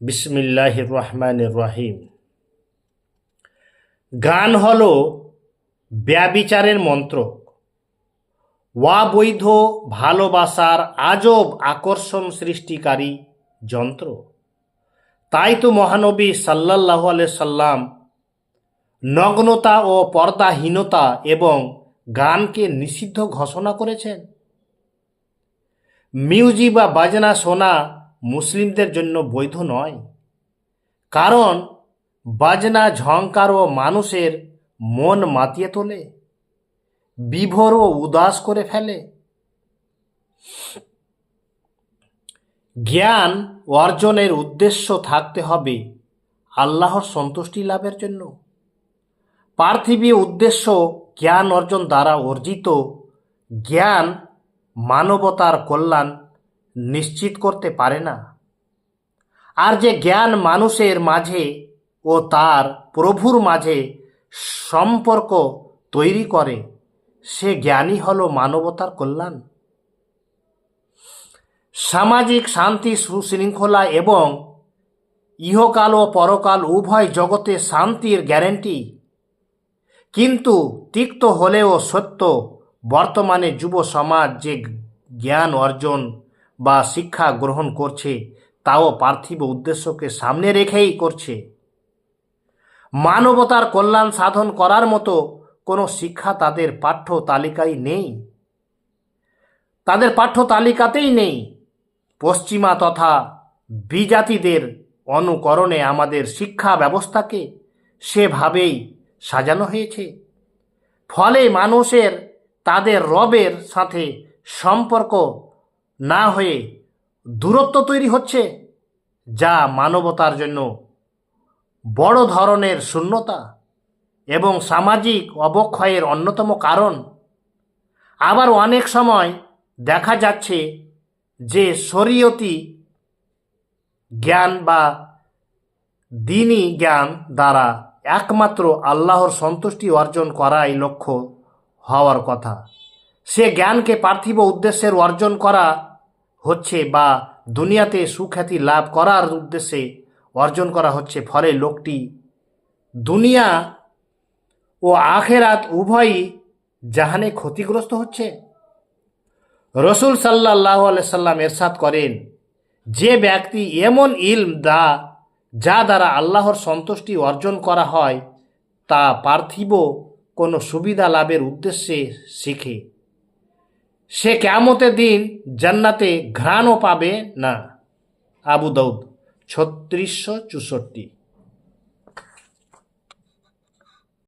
বিসমিল্লাহির রহমানির রহিম। গান হল ব্যভিচারের মন্ত্র, অবৈধ ভালোবাসার আজব আকর্ষণ সৃষ্টিকারী যন্ত্র। তাই তো মহানবী সাল্লাল্লাহু আলাইহি সাল্লাম নগ্নতা ও পর্দাহীনতা এবং গানকে নিষিদ্ধ ঘোষণা করেছেন। মিউজিক বা বাজনা শোনা মুসলিমদের জন্য বৈধ নয়, কারণ বাজনা ঝংকার ও মানুষের মন মাতিয়ে তোলে, বিভোর ও উদাস করে ফেলে। জ্ঞান অর্জনের উদ্দেশ্য থাকতে হবে আল্লাহর সন্তুষ্টি লাভের জন্য। পার্থিবীয় উদ্দেশ্য জ্ঞান অর্জন দ্বারা অর্জিত জ্ঞান মানবতার কল্যাণ নিশ্চিত করতে পারে না। আর যে জ্ঞান মানুষের মাঝে ও তার প্রভুর মাঝে সম্পর্ক তৈরি করে, সে জ্ঞানই হলো মানবতার কল্যাণ। সামাজিক শান্তি, সুশৃঙ্খলা এবং ইহকাল ও পরকাল উভয় জগতে শান্তির গ্যারেন্টি। কিন্তু তিক্ত হলেও সত্য, বর্তমানে যুব সমাজ যে জ্ঞান অর্জন বা শিক্ষা গ্রহণ করছে, তাও পার্থিব উদ্দেশ্যকে সামনে রেখেই করছে। মানবতার কল্যাণ সাধন করার মতো কোনো শিক্ষা তাদের পাঠ্য তালিকায় নেই, তাদের পাঠ্য তালিকাতেই নেই। পশ্চিমা তথা বিজাতিদের অনুকরণে আমাদের শিক্ষা ব্যবস্থাকে সেভাবেই সাজানো হয়েছে। ফলে মানুষের তাদের রবের সাথে সম্পর্ক না হয়ে দূরত্ব তৈরি হচ্ছে, যা মানবতার জন্য বড় ধরনের শূন্যতা এবং সামাজিক অবক্ষয়ের অন্যতম কারণ। আবার অনেক সময় দেখা যাচ্ছে যে শরীয়তি জ্ঞান বা দ্বীনি জ্ঞান দ্বারা একমাত্র আল্লাহর সন্তুষ্টি অর্জন করাই লক্ষ্য হওয়ার কথা, সে জ্ঞানকে পার্থিব উদ্দেশ্যের অর্জন করা হচ্ছে বা দুনিয়াতে সুখ্যাতি লাভ করার উদ্দেশ্যে অর্জন করা হচ্ছে। ফলে লোকটি দুনিয়া ও আখেরাত উভয়ই জাহানে ক্ষতিগ্রস্ত হচ্ছে। রসুল সাল্লাল্লাহু আলাইহি সাল্লাম এরশাদ করেন, যে ব্যক্তি এমন ইলম যা দ্বারা আল্লাহর সন্তুষ্টি অর্জন করা হয়, তা পার্থিব কোনো সুবিধা লাভের উদ্দেশ্যে শিখে, সে কিয়ামতের দিন জান্নাতে ঘ্রাণও পাবে না। আবু দাউদ 3664।